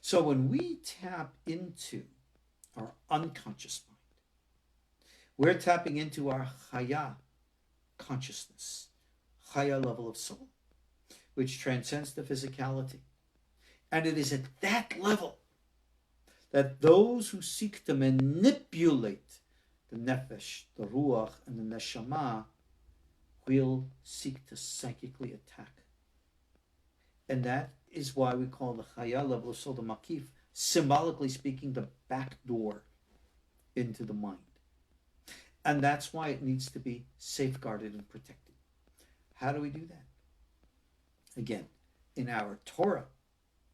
So when we tap into our unconscious mind, we're tapping into our Chaya consciousness, Chaya level of soul, which transcends the physicality. And it is at that level that those who seek to manipulate the Nefesh, the Ruach, and the Neshama will seek to psychically attack. And that is why we call the Chaya level of soul, the Makif, symbolically speaking, the back door into the mind. And that's why it needs to be safeguarded and protected. How do we do that? Again, in our Torah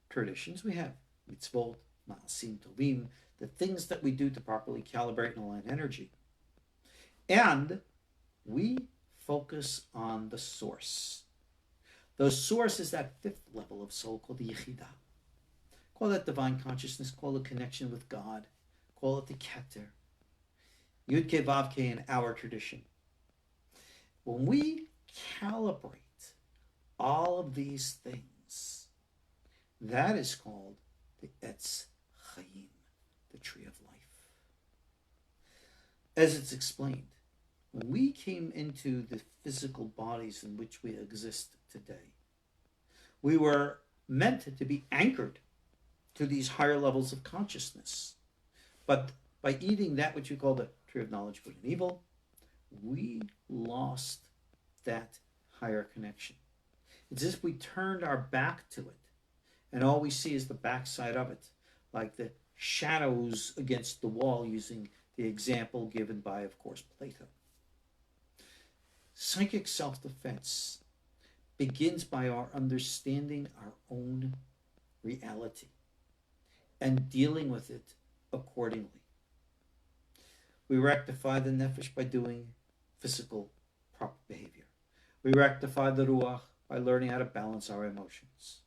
traditions, we have mitzvot, ma'asim tovim, the things that we do to properly calibrate and align energy. And we focus on the source. The source is that fifth level of soul called the Yechidah. Call that divine consciousness, call it connection with God, call it the Keter. Yud Ke Vav Ke in our tradition. When we calibrate all of these things, that is called the Etz Chaim, the tree of life. As it's explained, when we came into the physical bodies in which we exist today, we were meant to be anchored to these higher levels of consciousness. But by eating that which we call the tree of knowledge, good and evil, we lost that higher connection. It's as if we turned our back to it, and all we see is the backside of it, like the shadows against the wall, using the example given by, of course, Plato. Psychic self-defense begins by our understanding our own reality and dealing with it accordingly. We rectify the Nefesh by doing physical proper behavior. We rectify the Ruach by learning how to balance our emotions.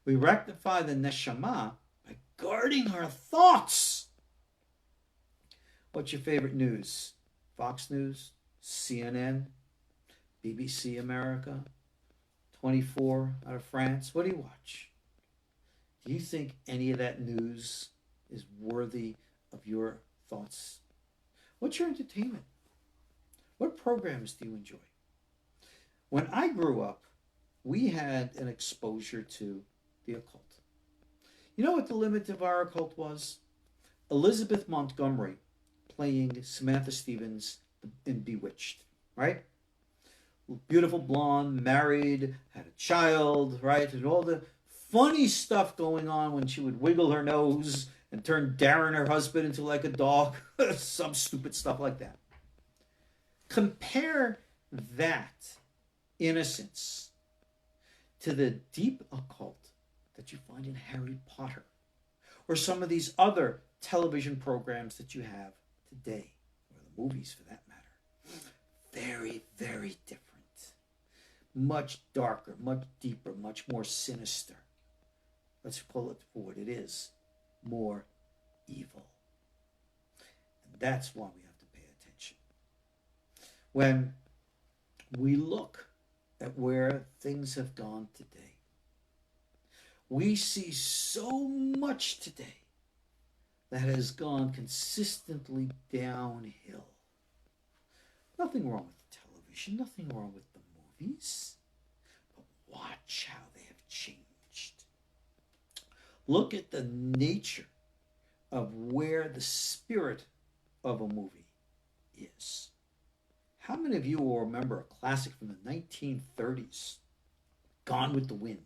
We rectify the Neshama by guarding our thoughts. What's your favorite news? Fox News, CNN, BBC America, 24 out of France. What do you watch? Do you think any of that news is worthy of your thoughts? What's your entertainment? What programs do you enjoy? When I grew up, we had an exposure to the occult. You know what the limit of our occult was? Elizabeth Montgomery playing Samantha Stevens in Bewitched, right? Beautiful blonde, married, had a child, right? And all the funny stuff going on when she would wiggle her nose and turn Darren, her husband, into like a dog. Some stupid stuff like that. Compare that innocence to the deep occult that you find in Harry Potter or some of these other television programs that you have today, or the movies for that matter. Very, very different. Much darker, much deeper, much more sinister. Let's call it for what it is, more evil. And that's why we have to pay attention. When we look at where things have gone today, we see so much today that has gone consistently downhill. Nothing wrong with the television, nothing wrong with the movies, but watch how they have changed. Look at the nature of where the spirit of a movie is. How many of you will remember a classic from the 1930s, Gone with the Wind?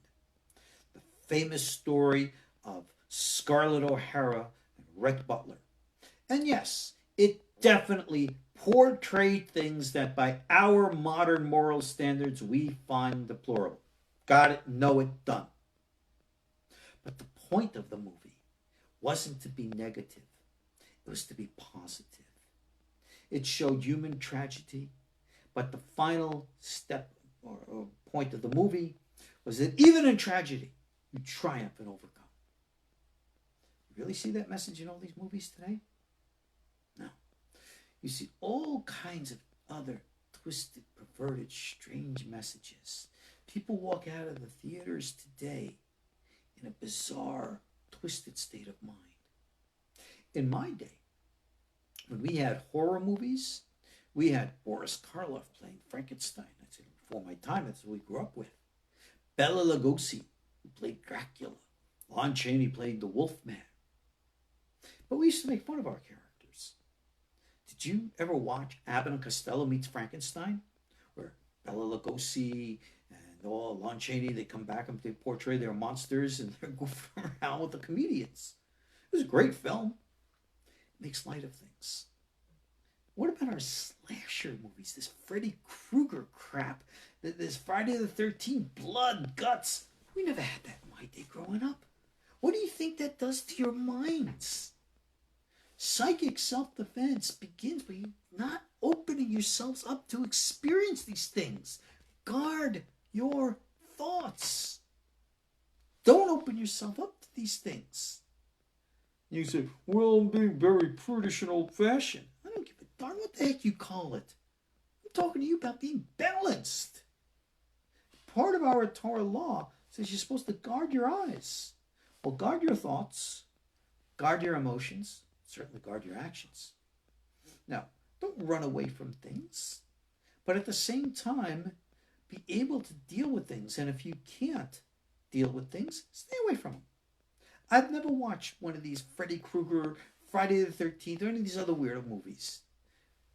The famous story of Scarlett O'Hara and Rhett Butler. And yes, it definitely portrayed things that by our modern moral standards we find deplorable. Got it, know it, done. But the point of the movie wasn't to be negative. It was to be positive. It showed human tragedy, but the final step or point of the movie was that even in tragedy, you triumph and overcome. You really see that message in all these movies today? No. You see all kinds of other twisted, perverted, strange messages. People walk out of the theaters today in a bizarre, twisted state of mind. In my day, when we had horror movies, we had Boris Karloff playing Frankenstein. That's before my time. That's what we grew up with. Bela Lugosi, who played Dracula. Lon Chaney played the Wolfman. But we used to make fun of our characters. Did you ever watch Abbott and Costello Meets Frankenstein? Where Bela Lugosi and all Lon Chaney, they come back and they portray their monsters and they're goofing around with the comedians. It was a great film. Makes light of things. What about our slasher movies? This Freddy Krueger crap. This Friday the 13th, blood, guts. We never had that in my day growing up. What do you think that does to your minds? Psychic self-defense begins by you not opening yourselves up to experience these things. Guard your thoughts. Don't open yourself up to these things. You say, well, I'm being very prudish and old-fashioned. I don't give a darn what the heck you call it. I'm talking to you about being balanced. Part of our Torah law says you're supposed to guard your eyes. Well, guard your thoughts, guard your emotions, certainly guard your actions. Now, don't run away from things, but at the same time, be able to deal with things. And if you can't deal with things, stay away from them. I've never watched one of these Freddy Krueger, Friday the 13th, or any of these other weirdo movies.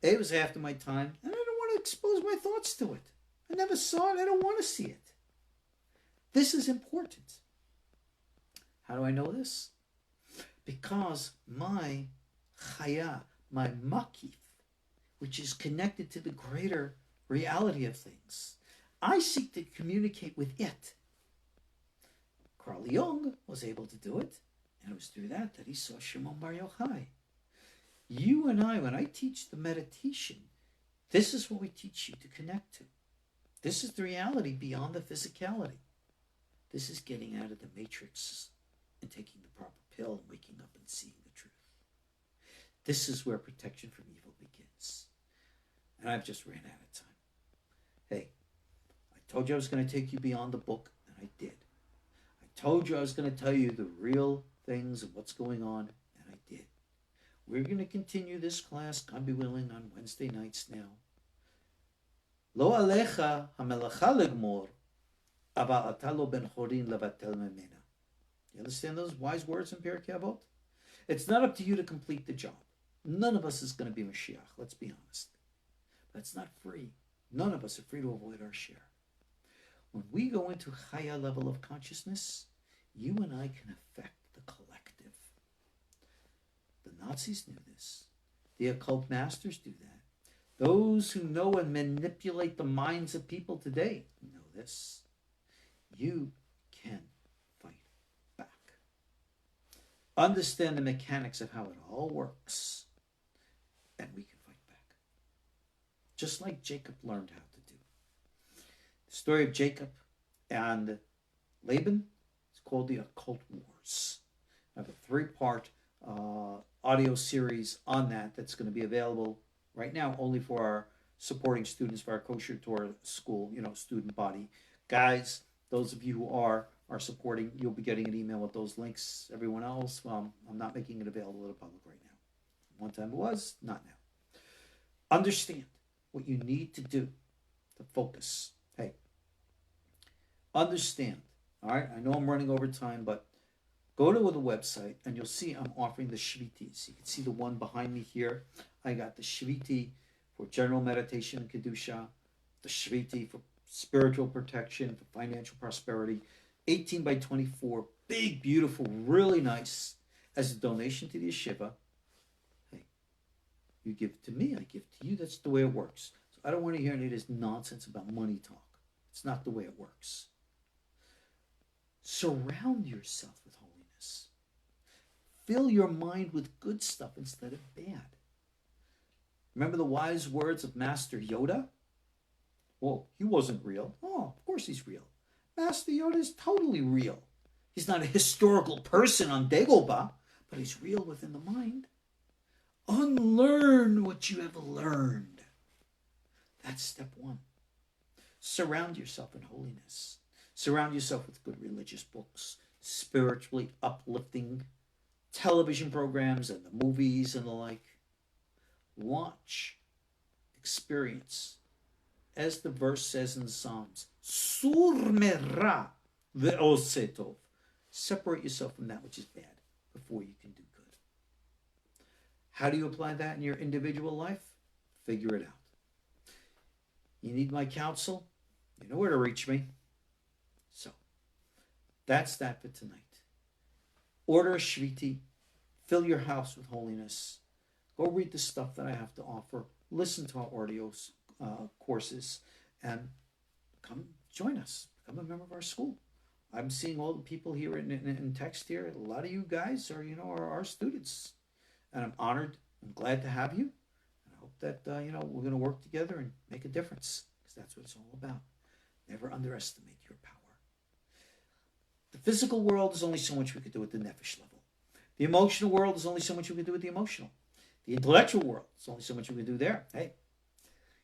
It was after my time, and I don't want to expose my thoughts to it. I never saw it. I don't want to see it. This is important. How do I know this? Because my chaya, my makif, which is connected to the greater reality of things, I seek to communicate with it. Carl Jung was able to do it, and it was through that he saw Shimon Bar Yochai. You and I, when I teach the meditation, this is what we teach you to connect to. This is the reality beyond the physicality. This is getting out of the matrix and taking the proper pill and waking up and seeing the truth. This is where protection from evil begins. And I've just ran out of time. Hey, I told you I was going to take you beyond the book, and I did. Told you I was going to tell you the real things of what's going on, and I did. We're going to continue this class, God be willing, on Wednesday nights now. Lo alecha hamelacha legmor, aval ata lo ben chorin levatel memena. You understand those wise words in Pirkei Avot? It's not up to you to complete the job. None of us is going to be Mashiach, let's be honest. But it's not free. None of us are free to avoid our share. When we go into Chaya level of consciousness, you and I can affect the collective. The Nazis knew this. The occult masters do that. Those who know and manipulate the minds of people today know this. You can fight back. Understand the mechanics of how it all works, and we can fight back. Just like Jacob learned how to do. The story of Jacob and Laban is called the Occult Wars. I have a 3-part audio series on that that's going to be available right now only for our supporting students for our KosherTorah School, student body. Guys, those of you who are supporting, you'll be getting an email with those links. Everyone else, well, I'm not making it available to the public right now. One time it was, not now. Understand what you need to do to focus. Hey, understand, all right? I know I'm running over time, but go to the website and you'll see I'm offering the Shivitis. You can see the one behind me here. I got the Shiviti for general meditation and Kedusha, the Shiviti for spiritual protection, for financial prosperity, 18 by 24, big, beautiful, really nice, as a donation to the yeshiva. Hey, you give it to me, I give it to you. That's the way it works. So I don't want to hear any of this nonsense about money talk. It's not the way it works. Surround yourself with holiness. Fill your mind with good stuff instead of bad. Remember the wise words of Master Yoda? Well, he wasn't real. Oh, of course he's real. Master Yoda is totally real. He's not a historical person on Dagobah, but he's real within the mind. Unlearn what you have learned. That's step 1. Surround yourself in holiness. Surround yourself with good religious books, spiritually uplifting television programs and the movies and the like. Watch, experience. As the verse says in the Psalms, Sur merah ve'oseh tov. Separate yourself from that which is bad before you can do good. How do you apply that in your individual life? Figure it out. You need my counsel? You know where to reach me. So, that's that for tonight. Order a Shviti. Fill your house with holiness. Go read the stuff that I have to offer. Listen to our audio courses. And come join us. Become a member of our school. I'm seeing all the people here in text here. A lot of you guys are our students. And I'm honored and glad to have you. And I hope that, we're going to work together and make a difference. Because that's what it's all about. Never underestimate your power. The physical world is only so much we could do at the Nefesh level. The emotional world is only so much we could do at the emotional. The intellectual world is only so much we could do there. Hey,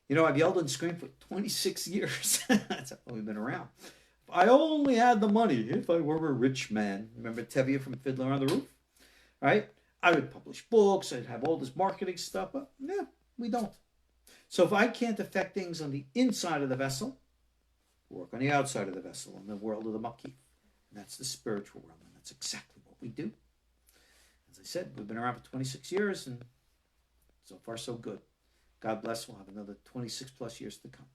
I've yelled and screamed for 26 years. That's how we've been around. If I only had the money, if I were a rich man. Remember Tevye from Fiddler on the Roof? Right? I would publish books. I'd have all this marketing stuff. But yeah, we don't. So if I can't affect things on the inside of the vessel, work on the outside of the vessel, in the world of the Makif. And that's the spiritual realm. And that's exactly what we do. As I said, we've been around for 26 years, and so far so good. God bless. We'll have another 26 plus years to come.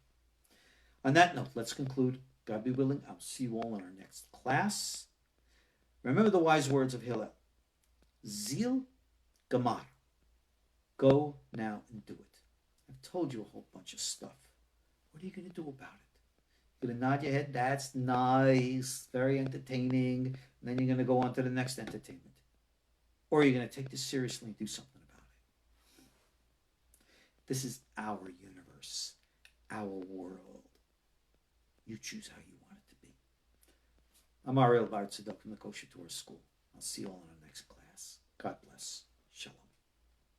On that note, let's conclude. God be willing, I'll see you all in our next class. Remember the wise words of Hillel. Zil Gamar. Go now and do it. I've told you a whole bunch of stuff. What are you going to do about it? You're going to nod your head, that's nice, very entertaining, and then you're going to go on to the next entertainment. Or you're going to take this seriously and do something about it. This is our universe, our world. You choose how you want it to be. I'm Ariel Tzadok from the KosherTorah School. I'll see you all in our next class. God bless.